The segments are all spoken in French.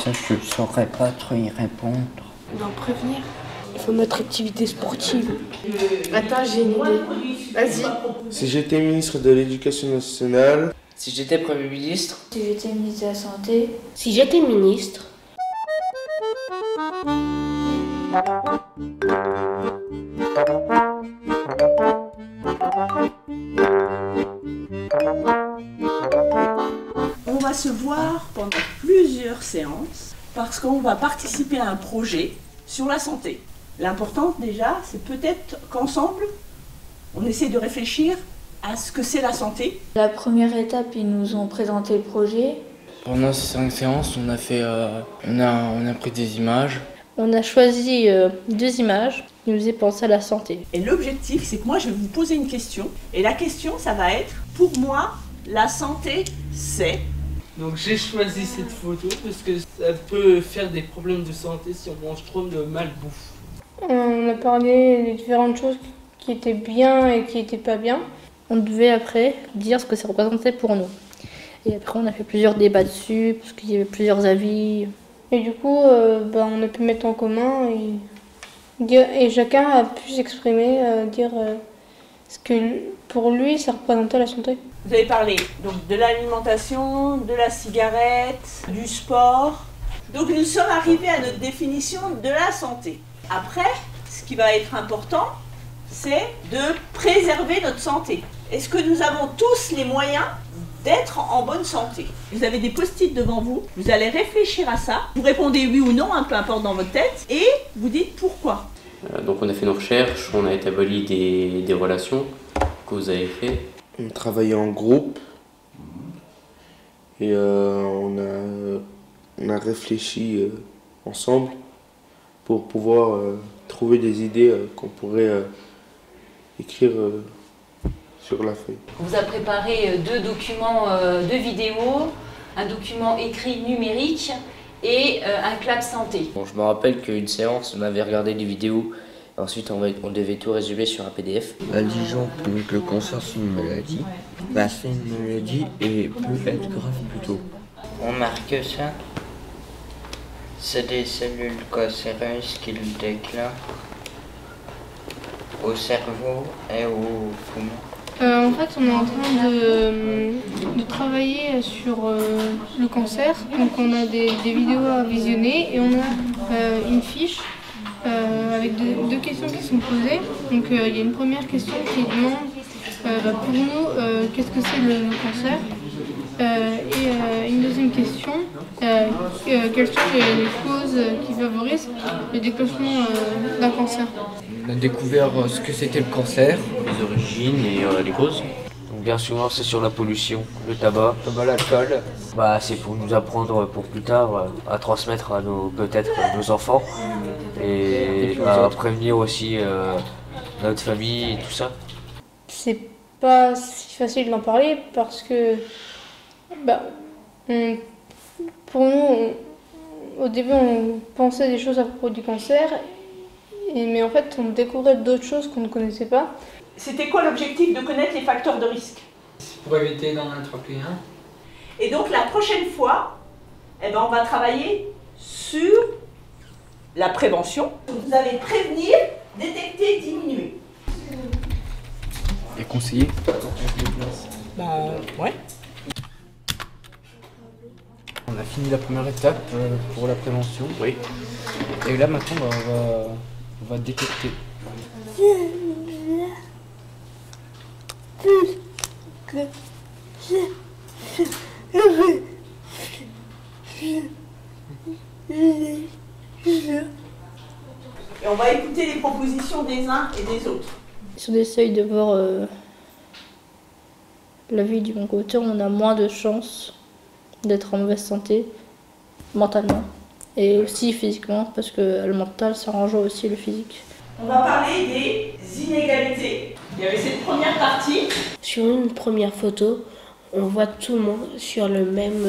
Ça, je ne saurais pas trop y répondre. D'en prévenir. Il faut notre activité sportive. Attends, j'ai une idée. Vas-y. Si j'étais ministre de l'Éducation nationale. Si j'étais Premier ministre. Si j'étais ministre de la Santé. Si j'étais ministre. On va se voir pendant plusieurs séances parce qu'on va participer à un projet sur la santé. L'important déjà, c'est peut-être qu'ensemble, on essaie de réfléchir à ce que c'est la santé. La première étape, ils nous ont présenté le projet. Pendant ces 5 séances, on a pris des images. On a choisi 2 images qui nous faisaient penser à la santé. Et l'objectif, c'est que moi, je vais vous poser une question. Et la question, ça va être, pour moi, la santé, c'est... Donc j'ai choisi cette photo parce que ça peut faire des problèmes de santé si on mange trop de malbouffe. On a parlé des différentes choses qui étaient bien et qui n'étaient pas bien. On devait après dire ce que ça représentait pour nous. Et après on a fait plusieurs débats dessus parce qu'il y avait plusieurs avis. Et du coup on a pu mettre en commun et chacun a pu s'exprimer, dire ce que pour lui ça représentait la santé. Vous avez parlé donc de l'alimentation, de la cigarette, du sport. Donc nous sommes arrivés à notre définition de la santé. Après, ce qui va être important, c'est de préserver notre santé. Est-ce que nous avons tous les moyens d'être en bonne santé? Vous avez des post-it devant vous, vous allez réfléchir à ça, vous répondez oui ou non, peu importe dans votre tête, et vous dites pourquoi. Donc on a fait nos recherches, on a établi des relations que vous avez fait. On travaillait en groupe et on a réfléchi ensemble pour pouvoir trouver des idées qu'on pourrait écrire sur la feuille. On vous a préparé 2 documents, 2 vidéos, un document écrit numérique et un clap santé. Bon, je me rappelle qu'une séance, on avait regardé des vidéos. Ensuite, on devait tout résumer sur un PDF. Disons que le cancer, c'est une maladie. C'est une maladie et peut être grave plus tôt. On marque ça. C'est des cellules cancéreuses qui le déclarent au cerveau et au poumon. En fait, on est en train de travailler sur le cancer. Donc on a des vidéos à visionner et on a une fiche avec deux questions qui sont posées. Donc il y a une première question qui demande pour nous qu'est-ce que c'est le cancer, et une deuxième question, quelles sont les causes qui favorisent le déclenchement d'un cancer. On a découvert ce que c'était le cancer, les origines et les causes. Donc bien souvent c'est sur la pollution, le tabac, l'alcool. C'est pour nous apprendre pour plus tard à transmettre à peut-être nos enfants et à prévenir aussi notre famille et tout ça. C'est pas si facile d'en parler parce que pour nous, au début on pensait des choses à propos du cancer, mais en fait on découvrait d'autres choses qu'on ne connaissait pas. C'était quoi l'objectif de connaître les facteurs de risque? Pour éviter d'en attraper un. Et donc la prochaine fois, on va travailler sur la prévention. Vous allez prévenir, détecter, diminuer. Et conseiller? Ouais. On a fini la première étape pour la prévention. Oui. Et là maintenant on va détecter. Et on va écouter les propositions des uns et des autres. Si on essaye de voir la vie du bon côté, on a moins de chances d'être en mauvaise santé mentalement et aussi physiquement, parce que le mental ça rejoint aussi le physique. On va parler des inégalités. Il y avait cette première partie. Sur une première photo, on voit tout le monde sur le même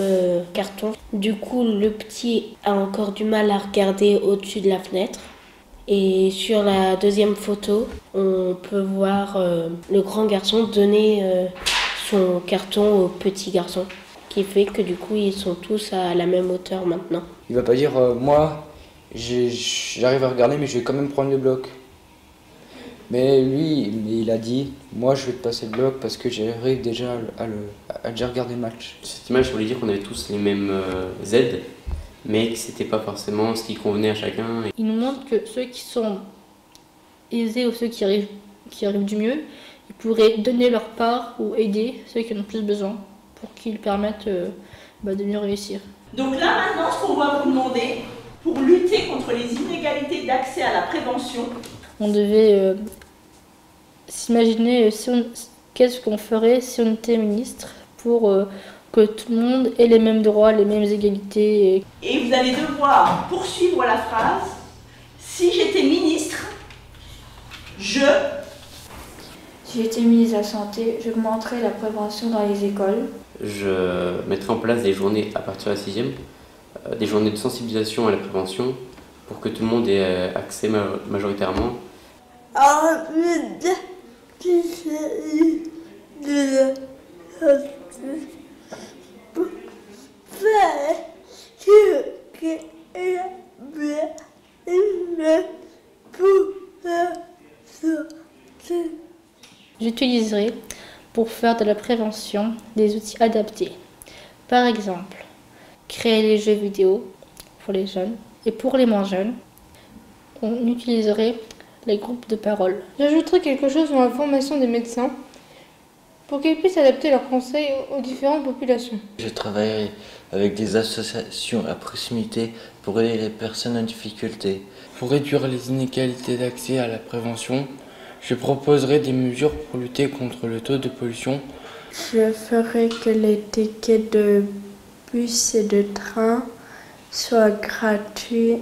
carton. Du coup, le petit a encore du mal à regarder au-dessus de la fenêtre. Et sur la deuxième photo, on peut voir le grand garçon donner son carton au petit garçon. qui fait que du coup ils sont tous à la même hauteur maintenant. Il va pas dire moi j'arrive à regarder mais je vais quand même prendre le bloc. Mais lui il a dit moi je vais te passer le bloc parce que j'arrive déjà à déjà regarder le match. Cette image voulait dire qu'on avait tous les mêmes aides, mais que c'était pas forcément ce qui convenait à chacun. Il nous montre que ceux qui sont aisés ou ceux qui arrivent du mieux, ils pourraient donner leur part ou aider ceux qui en ont plus besoin pour qu'ils permettent de mieux réussir. Donc là maintenant, ce qu'on va vous demander, pour lutter contre les inégalités d'accès à la prévention, on devait s'imaginer qu'est-ce qu'on ferait si on était ministre pour que tout le monde ait les mêmes droits, les mêmes égalités. Et vous allez devoir poursuivre la phrase « Si j'étais ministre, je… » Si j'étais ministre de la Santé, j'augmenterais la prévention dans les écoles. Je mettrais en place des journées à partir de la 6e, des journées de sensibilisation à la prévention pour que tout le monde ait accès majoritairement. J'utiliserai pour faire de la prévention des outils adaptés. Par exemple, créer les jeux vidéo pour les jeunes et pour les moins jeunes, on utiliserait les groupes de parole. J'ajouterai quelque chose dans la formation des médecins pour qu'ils puissent adapter leurs conseils aux différentes populations. Je travaillerai avec des associations à proximité pour aider les personnes en difficulté. Pour réduire les inégalités d'accès à la prévention, je proposerai des mesures pour lutter contre le taux de pollution. Je ferai que les tickets de bus et de train soient gratuits.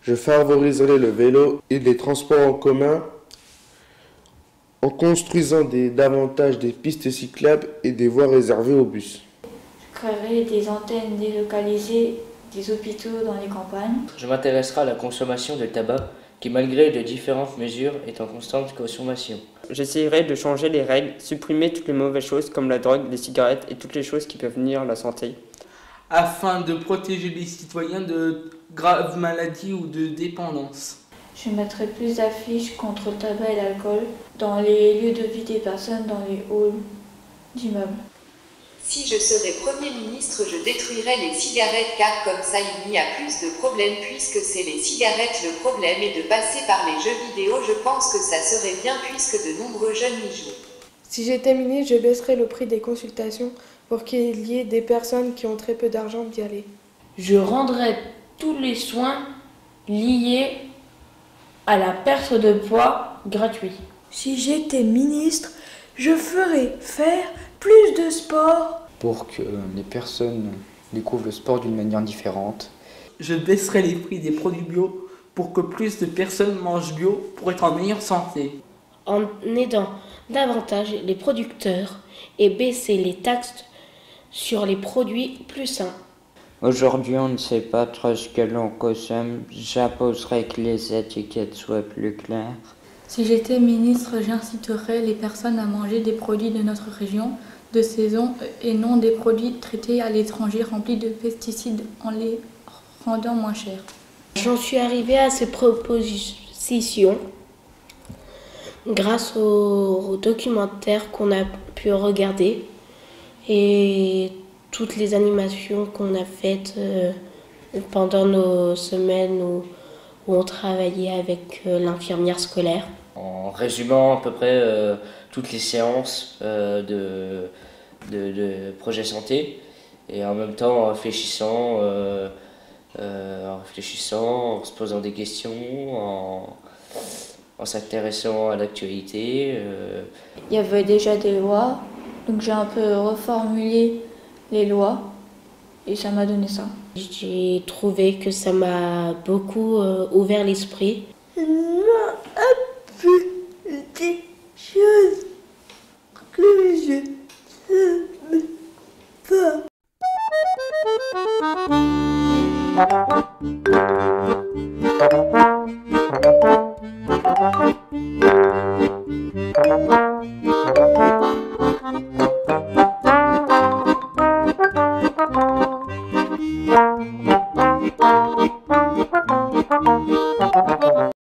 Je favoriserai le vélo et les transports en commun en construisant davantage des pistes cyclables et des voies réservées aux bus. Je créerai des antennes délocalisées des hôpitaux dans les campagnes. Je m'intéresserai à la consommation de tabac qui, malgré de différentes mesures, est en constante consommation. J'essaierai de changer les règles, supprimer toutes les mauvaises choses comme la drogue, les cigarettes et toutes les choses qui peuvent nuire à la santé. Afin de protéger les citoyens de graves maladies ou de dépendance. Je mettrai plus d'affiches contre le tabac et l'alcool dans les lieux de vie des personnes, dans les halls d'immeubles. Si je serais Premier ministre, je détruirais les cigarettes car comme ça il n'y a plus de problème puisque c'est les cigarettes le problème et de passer par les jeux vidéo je pense que ça serait bien puisque de nombreux jeunes y jouent. Si j'étais ministre, je baisserais le prix des consultations pour qu'il y ait des personnes qui ont très peu d'argent d'y aller. Je rendrais tous les soins liés à la perte de poids gratuits. Si j'étais ministre, je ferais faire plus de sport. Pour que les personnes découvrent le sport d'une manière différente. Je baisserai les prix des produits bio pour que plus de personnes mangent bio pour être en meilleure santé. En aidant davantage les producteurs et baisser les taxes sur les produits plus sains. Aujourd'hui, on ne sait pas trop ce que l'on consomme. J'imposerai que les étiquettes soient plus claires. Si j'étais ministre, j'inciterais les personnes à manger des produits de notre région, de saison, et non des produits traités à l'étranger remplis de pesticides en les rendant moins chers. J'en suis arrivée à ces propositions grâce aux documentaires qu'on a pu regarder et toutes les animations qu'on a faites pendant nos semaines où on travaillait avec l'infirmière scolaire. En résumant à peu près toutes les séances de projet santé et en même temps en réfléchissant, en se posant des questions, en s'intéressant à l'actualité. Il y avait déjà des lois, donc j'ai un peu reformulé les lois et ça m'a donné ça. J'ai trouvé que ça m'a beaucoup ouvert l'esprit. Des choses que je ne sais pas. Thank you.